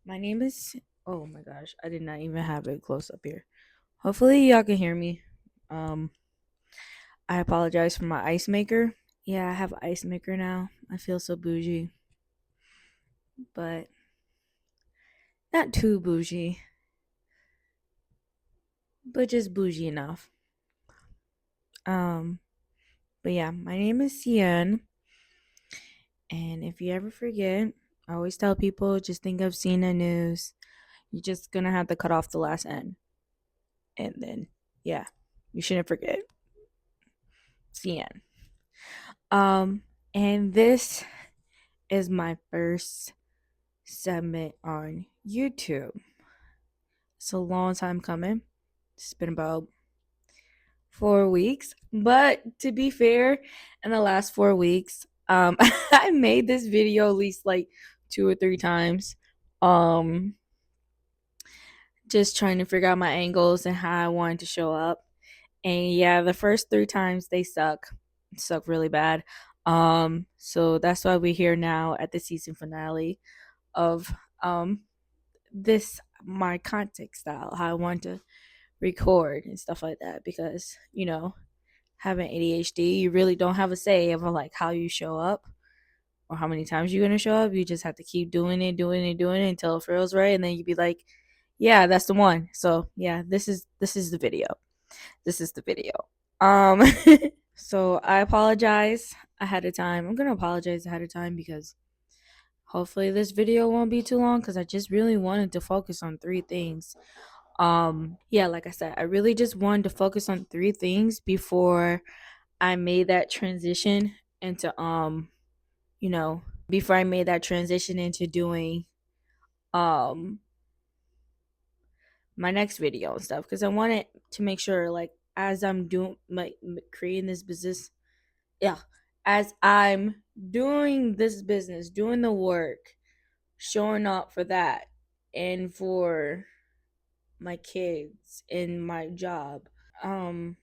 My name is. Oh my gosh, I did not even have it close up here. Hopefully, y'all can hear me. Um, I apologize for my ice maker. Yeah, I have an ice maker now. I feel so bougie, but not too bougie, but just bougie enough. Um, but yeah, my name is Cian, and if you ever forget, I always tell people just think of Cena News. You're just gonna have to cut off the last N, and then yeah, you shouldn't forget Cian. Um, and this is my first segment on YouTube. It's a long time coming. It's been about 4 weeks. But to be fair, in the last 4 weeks, I made this video at least like 2 or 3 times. Um, just trying to figure out my angles and how I wanted to show up. And yeah, the first 3 times they suck really bad. So that's why we're here now at the season finale of this my content style, how I want to record and stuff like that. Because having ADHD, you really don't have a say over like how you show up or how many times you're gonna show up. You just have to keep doing it until it feels right, and then you'd be like, yeah, that's the one. So yeah, this is the video. This is the video. Um, so I apologize ahead of time. I'm gonna apologize ahead of time because hopefully this video won't be too long because I just really wanted to focus on 3 things. Yeah, like I said, I really just wanted to focus on 3 things before I made that transition into you know, before I made that transition into doing um my next video and stuff because I wanted to make sure like as I'm doing my creating this business, yeah, as I'm doing this business, doing the work, showing up for that and for my kids and my job. Um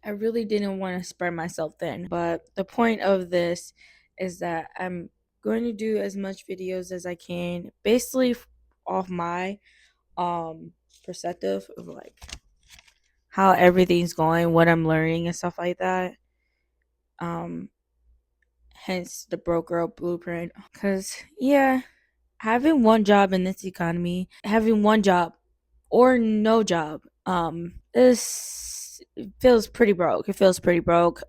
I really didn't want to spread myself thin, but the point of this is that I'm going to do as much videos as I can basically off my perspective of like how everything's going, what I'm learning and stuff like that. Um hence the broke girl blueprint cuz yeah, having one job in this economy, having one job or no job, this feels pretty broke. It feels pretty broke.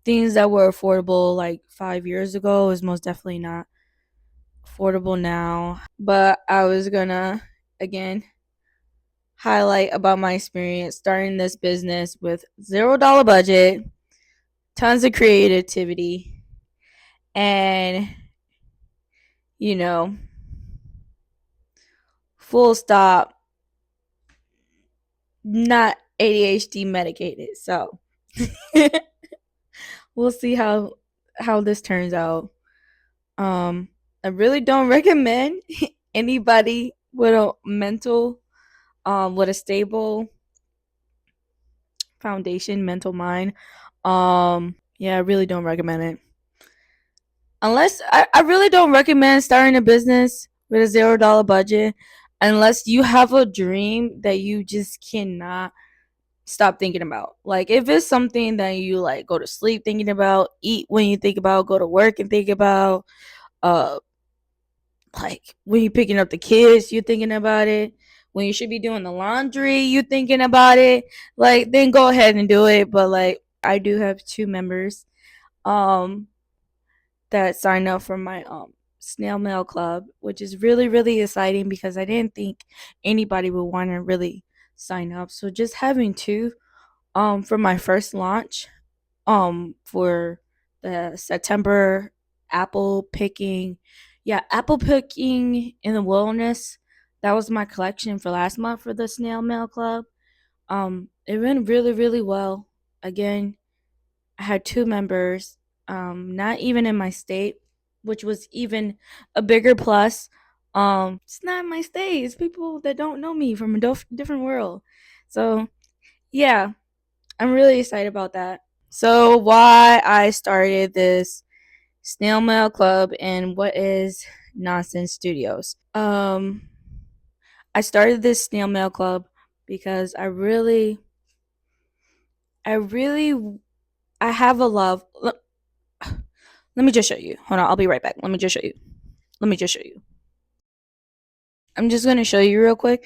Things that were affordable like 5 years ago is most definitely not affordable now. But I was gonna again highlight about my experience starting this business with $0 budget, tons of creativity, and you know, full stop, not ADHD medicated. So we'll see how this turns out. I really don't recommend anybody with a mental, with a stable foundation, mental mind. Yeah, I really don't recommend it. Unless I really don't recommend starting a business with a $0 budget unless you have a dream that you just cannot stop thinking about. Like if it's something that you like go to sleep thinking about, eat when you think about, go to work and think about, uh like when you're picking up the kids, you're thinking about it. When you should be doing the laundry, you're thinking about it. Like then go ahead and do it. But like I do have 2 members um that signed up for my snail mail club, which is really, really exciting because I didn't think anybody would want to really sign up. So just having two for my first launch for the September apple picking. Yeah, apple picking in the wilderness. That was my collection for last month for the snail mail club. It went really, really well. Again, I had 2 members, not even in my state, which was even a bigger plus. It's not in my state. It's people that don't know me from a different world. So yeah, I'm really excited about that. So why I started this snail mail club and what is Nonsense Studios. I started this snail mail club because I really, I have a love. Let me just show you. Hold on, I'll be right back. Let me just show you. Let me just show you. I'm just gonna show you real quick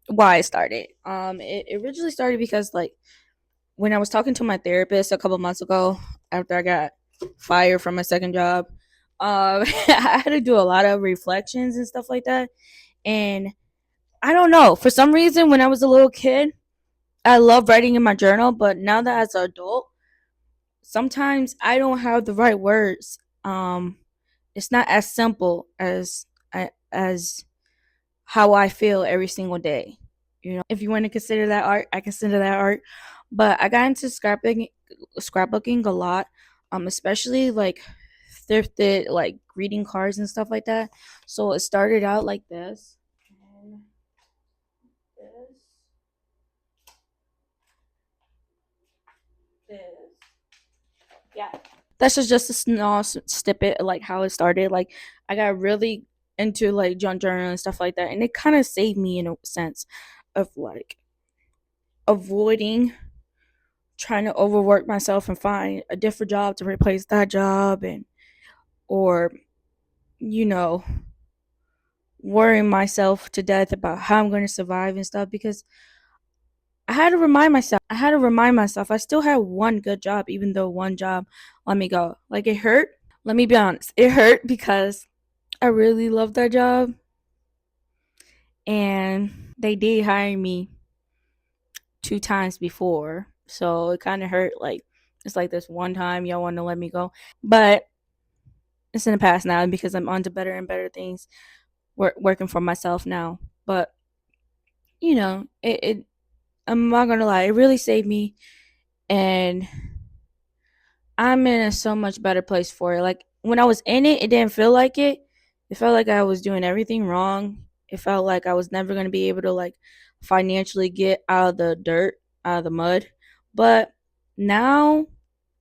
why I started. It originally started because like when I was talking to my therapist a couple months ago after I got fired from my second job, I had to do a lot of reflections and stuff like that. And I don't know, for some reason, when I was a little kid, I love writing in my journal. But now that as an adult, sometimes I don't have the right words. It's not as simple as how I feel every single day. You know, if you want to consider that art, I consider that art. But I got into scrapbooking a lot, especially like thrifted like greeting cards and stuff like that. So it started out like this. And this, this. Yeah. That's just a small snippet like how it started. Like I got really into like junk journal and stuff like that, and it kind of saved me in a sense of like avoiding trying to overwork myself and find a different job to replace that job, and or you know worrying myself to death about how I'm going to survive and stuff. Because I had to remind myself I still had one good job, even though one job let me go. Like it hurt. Let me be honest, it hurt because I really loved that job, and they did hire me 2 times before, so it kind of hurt. Like it's like this one time y'all want to let me go, but it's in the past now because I'm on to better and better things. Working for myself now, but it. I'm not gonna lie, it really saved me, and I'm in a so much better place for it. Like when I was in it, it didn't feel like it. It felt like I was doing everything wrong. It felt like I was never gonna be able to like financially get out of the dirt, out of the mud. But now,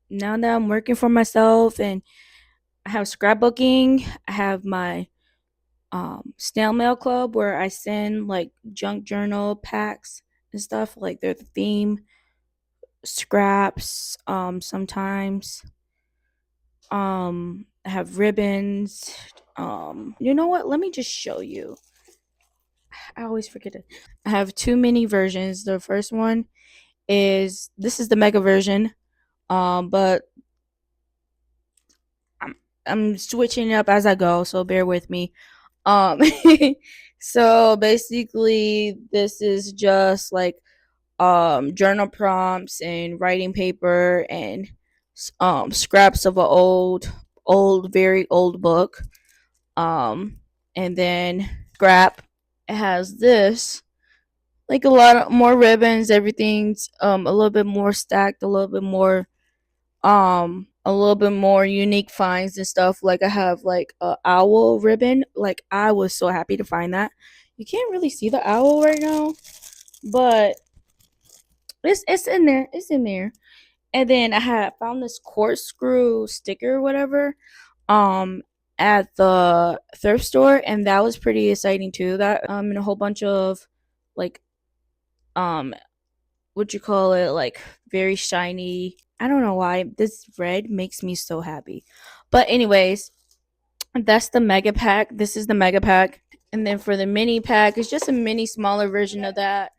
now that I'm working for myself and I have scrapbooking, I have my snail mail club where I send like junk journal packs and stuff. Like they're the theme scraps. Sometimes I have ribbons. You know what? Let me just show you. I always forget it. I have two mini versions. The first one is this is the mega version. But I'm I'm switching it up as I go, so bear with me. Um, so basically, this is just like journal prompts and writing paper and scraps of a very old book. Um, and then scrap. It has this like a lot of more ribbons. Everything's a little bit more stacked, a little bit more unique finds and stuff. Like I have like a owl ribbon. Like I was so happy to find that. You can't really see the owl right now, but it's in there. It's in there. And then I had found this corkscrew sticker or whatever um at the thrift store, and that was pretty exciting too. That and a whole bunch of like um what you call it, like very shiny. I don't know why this red makes me so happy. But anyways, that's the mega pack. This is the mega pack. And then for the mini pack, it's just a mini smaller version of that.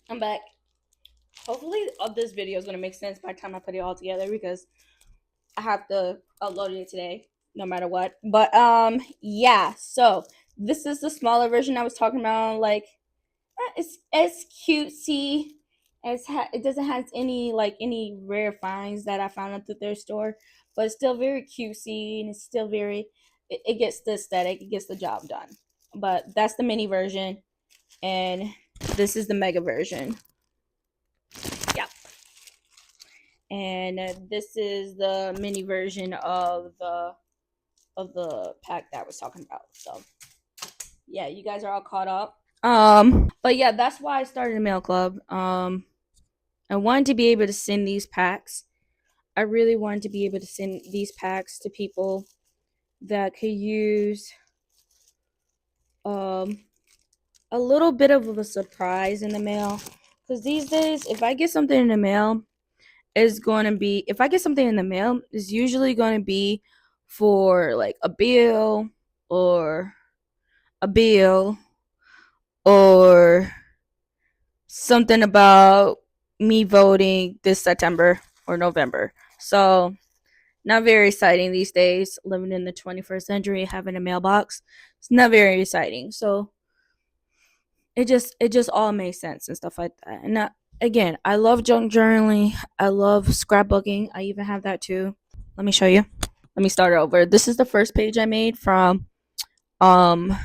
I'm back. Hopefully this video is gonna make sense by the time I put it all together because I have to upload it today, no matter what. But yeah. So this is the smaller version I was talking about. Like it's cutesy. It doesn't have any rare finds that I found at the thrift store, but it's still very cutesy and it's still very. It gets the aesthetic. It gets the job done. But that's the mini version, and this is the mega version. Yeah. And this is the mini version of the pack that I was talking about. So yeah, you guys are all caught up. But yeah, that's why I started a mail club. I wanted to be able to send these packs. I really wanted to be able to send these packs to people that could use a little bit of a surprise in the mail. Because these days, if I get something in the mail, if I get something in the mail, it's usually going to be for like or a bill or something about me voting this September or November. So, not very exciting these days, living in the 21st century, having a mailbox. It's not very exciting. So, it just all makes sense and stuff like that. And again, I love junk journaling. I love scrapbooking. I even have that too. Let me show you. Let me start over. This is the first page I made from um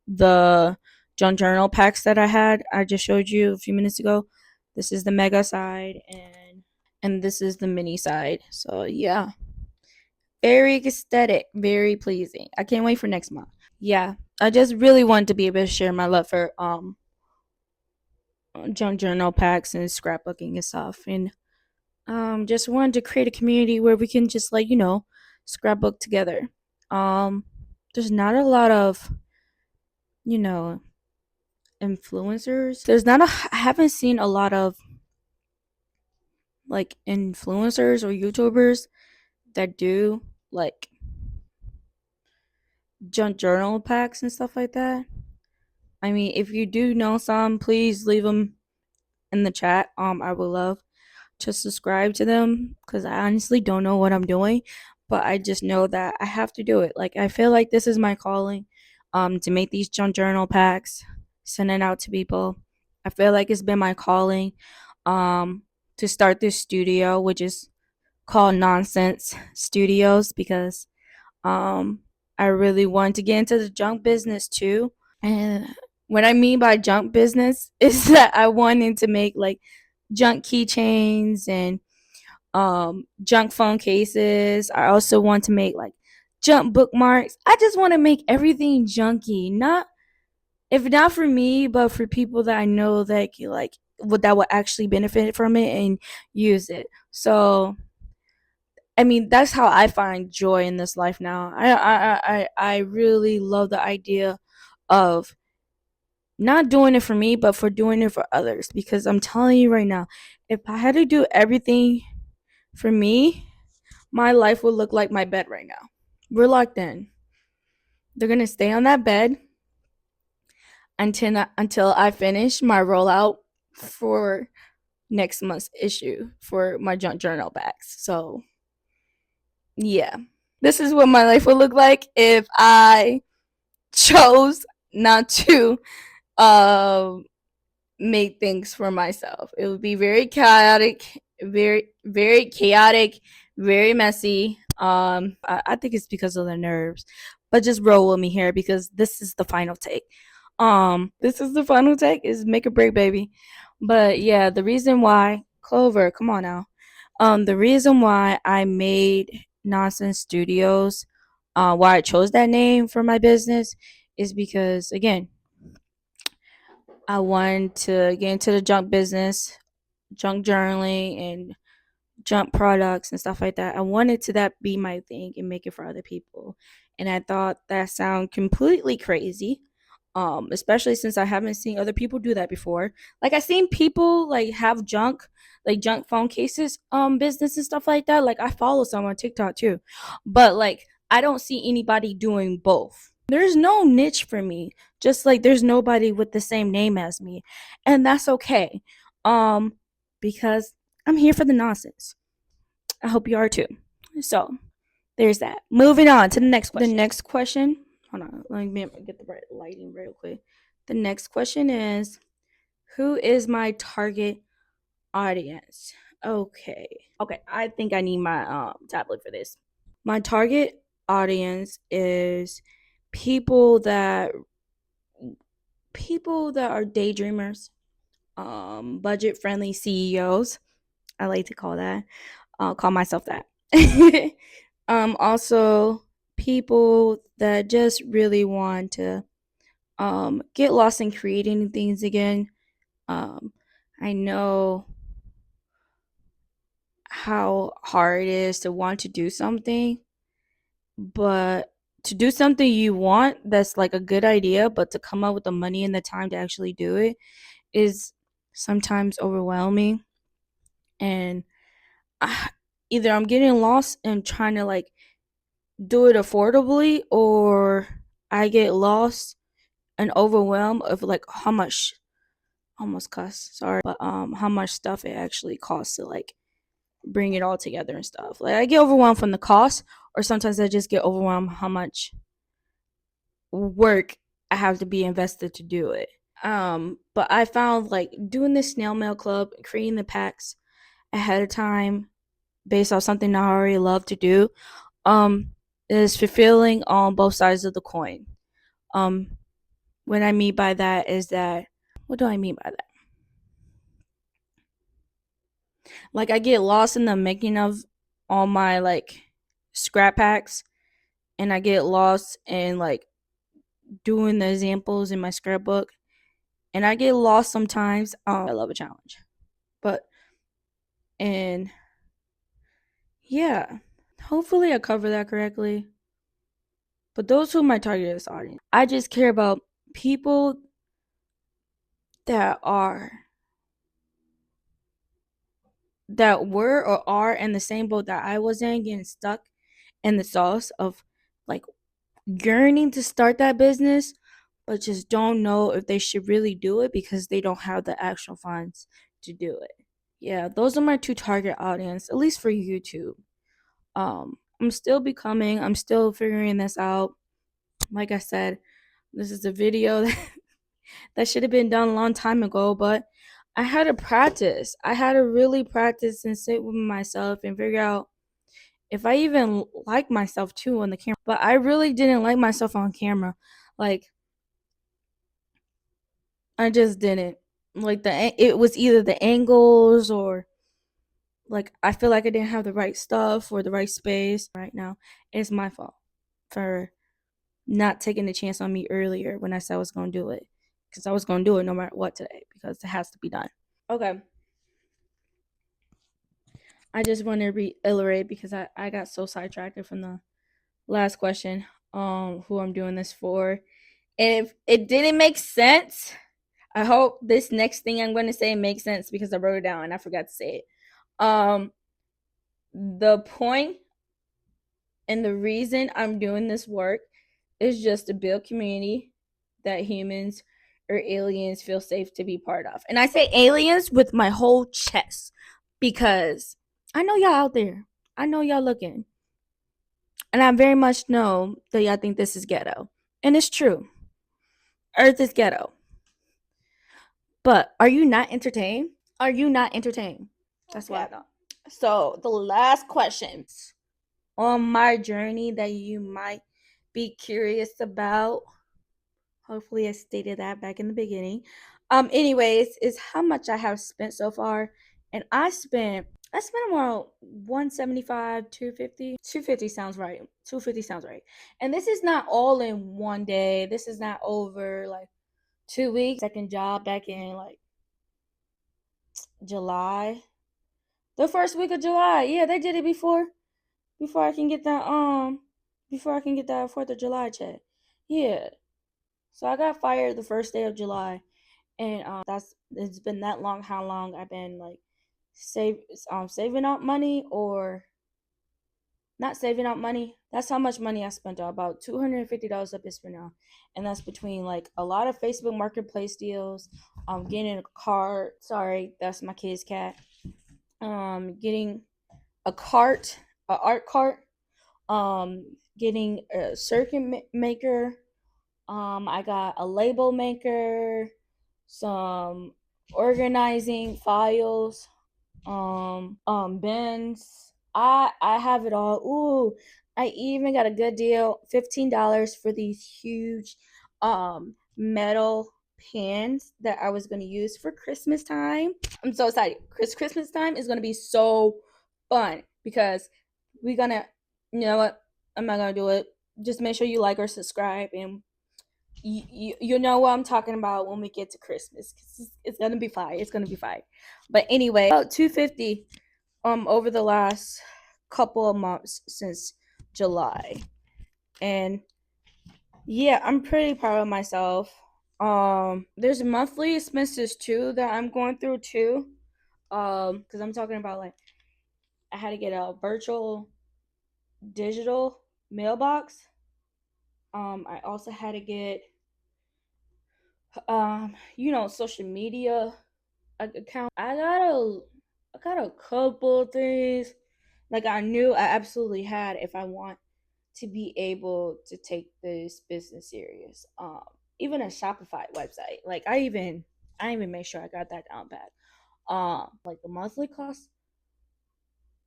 the junk journal packs that I had. I just showed you a few minutes ago. This is the mega side and this is the mini side. So yeah, very aesthetic, very pleasing. I can't wait for next month. Yeah, I just really want to be able to share my love for junk journal packs and scrapbooking and stuff, and just wanted to create a community where we can just like scrapbook together. Um, there's not a lot of you know influencers. I haven't seen a lot of like influencers or YouTubers that do like junk journal packs and stuff like that. I mean, if you do know some, please leave them in the chat. I would love to subscribe to them because I honestly don't know what I'm doing, but I just know that I have to do it. Like I feel like this is my calling, to make these junk journal packs, send it out to people. I feel like it's been my calling, to start this studio, which is called Nonsense Studios, because um I really want to get into the junk business too. And what I mean by junk business is that I wanted to make like junk keychains and junk phone cases. I also want to make like junk bookmarks. I just want to make everything junky. Not if not for me, but for people that I know that like that would actually benefit from it and use it. So I mean, that's how I find joy in this life now. I really love the idea of not doing it for me, but for doing it for others. Because I'm telling you right now, if I had to do everything for me, my life would look like my bed right now. We're locked in. They're gonna stay on that bed until I finish my rollout for next month's issue for my junk journal bags. So yeah, this is what my life would look like if I chose not to um make things for myself. It would be very chaotic, very chaotic, very messy. I think it's because of the nerves, but just roll with me here because this is the final take. This is the final take is make or break, baby. But yeah, the reason why Clover, come on now. The reason why I made Nonsense Studios, why I chose that name for my business, is because again, I wanted to get into the junk business, junk journaling, and junk products and stuff like that. I wanted to that be my thing and make it for other people. And I thought that sounded completely crazy. Especially since I haven't seen other people do that before. Like I seen people like have junk phone cases business and stuff like that. Like I follow some on TikTok too. But like I don't see anybody doing both. There's no niche for me. Just like there's nobody with the same name as me. And that's okay. Um because I'm here for the nonsense. I hope you are too. So there's that. Moving on to the next question. The next question. Hold on. Let me get the right lighting real quick. The next question is, who is my target audience? Okay. Okay. I think I need my tablet for this. My target audience is people that are daydreamers, budget friendly CEOs. I like to call that. I'll call myself that. Also people that just really want to get lost in creating things again. I know how hard it is to want to do something, but to do something you want that's like a good idea, but to come up with the money and the time to actually do it is sometimes overwhelming. And either I'm getting lost and trying to like do it affordably, or I get lost and overwhelmed of like how much, almost cuss, sorry, but how much stuff it actually costs to like bring it all together and stuff. Like I get overwhelmed from the cost, or sometimes I just get overwhelmed how much work I have to be invested to do it. But I found like doing the snail mail club, creating the packs ahead of time based off something I already love to do, um, is fulfilling on both sides of the coin. Um, what I mean by that is that, what do I mean by that? Like I get lost in the making of all my like scrap packs, and I get lost in like doing the examples in my scrapbook, and I get lost sometimes. I love a challenge, but and yeah, hopefully I cover that correctly. But those who are my target audience, I just care about people that were or are in the same boat that I was in, getting stuck in the sauce of like yearning to start that business, but just don't know if they should really do it because they don't have the actual funds to do it. Yeah, those are my two target audience, at least for YouTube. I'm still figuring this out. Like I said, this is a video that should have been done a long time ago, but I had to practice. I had to really practice and sit with myself and figure out if I even like myself too on the camera. But I really didn't like myself on camera. Like I just didn't. Like it was either the angles, or like I feel like I didn't have the right stuff or the right space right now. It's my fault for not taking the chance on me earlier when I said I was going to do it, because I was going to do it no matter what today, because it has to be done. Okay. I just want to reiterate because I got so sidetracked from the last question, who I'm doing this for. And if it didn't make sense, I hope this next thing I'm going to say makes sense, because I wrote it down and I forgot to say it. The point and the reason I'm doing this work is just to build community that humans or aliens feel safe to be part of. And I say aliens with my whole chest, because I know y'all out there. I know y'all looking. And I very much know that y'all think this is ghetto. And it's true. Earth is ghetto. But are you not entertained? Are you not entertained? That's what I thought. So the last questions on my journey that you might be curious about. Hopefully I stated that back in the beginning. Anyways, is how much I have spent so far. And I spent around 175, 250. 250 sounds right. 250 sounds right. And this is not all in one day. This is not over like 2 weeks. Second job back in like July. The first week of July. Yeah, they did it before I can get that 4th of July check. Yeah. So I got fired the first day of July, and it's been that long. How long I've been like saving up money, or not saving up money? That's how much money I spent on. About $250 I've been spending on, and that's between like a lot of Facebook Marketplace deals. Getting a cart. Sorry, that's my kid's cat. Getting a cart, a art cart. Getting a circuit maker. I got a label maker, some organizing files, bins. I have it all. Ooh, I even got a good deal, $15 for these huge metal pans that I was gonna use for Christmas time. I'm so excited. Christmas time is gonna be so fun, because we're gonna, you know what? I'm not gonna do it. Just make sure you like or subscribe, and you know what I'm talking about when we get to Christmas. It's gonna be fire. It's gonna be fire. But anyway, about 250 over the last couple of months since July, and Yeah, I'm pretty proud of myself. There's monthly expenses too that I'm going through too. Because I'm talking about like I had to get a virtual digital mailbox. I also had to get social media account. I got a couple things like I knew I absolutely had if I want to be able to take this business serious. Even a Shopify website. Like I even made sure I got that down pat. Like the monthly cost,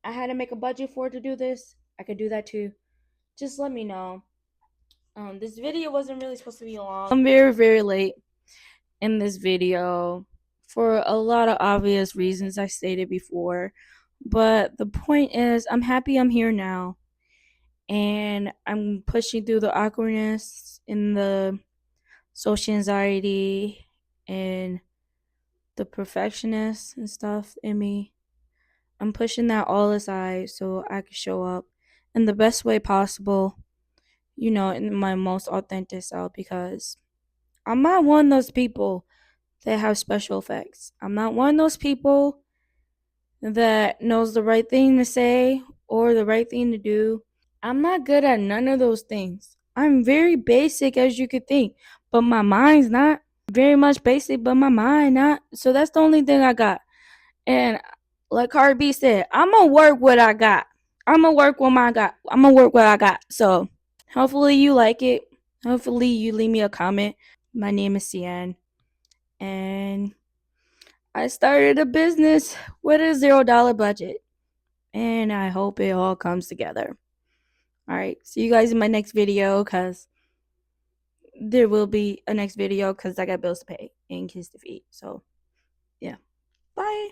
I had to make a budget for to do this. I could do that too. Just let me know. This video wasn't really supposed to be long. I'm very, very late in this video for a lot of obvious reasons I stated before. But the point is, I'm happy I'm here now. And I'm pushing through the awkwardness and the social anxiety and the perfectionist and stuff in me. I'm pushing that all aside so I can show up in the best way possible, in my most authentic self because I'm not one of those people that have special effects. I'm not one of those people that knows the right thing to say or the right thing to do. I'm not good at none of those things. I'm very basic as you could think, but my mind's not. Very much basic, but my mind not. So that's the only thing I got. And like Cardi B said, I'm gonna work what I got. I'm gonna work what I got. I'm gonna work what I got. So hopefully you like it. Hopefully you leave me a comment. My name is Cian, and I started a business with a $0 budget, and I hope it all comes together. All right, see you guys in my next video, cause there will be a next video, cause I got bills to pay and kids to feed. So yeah, bye.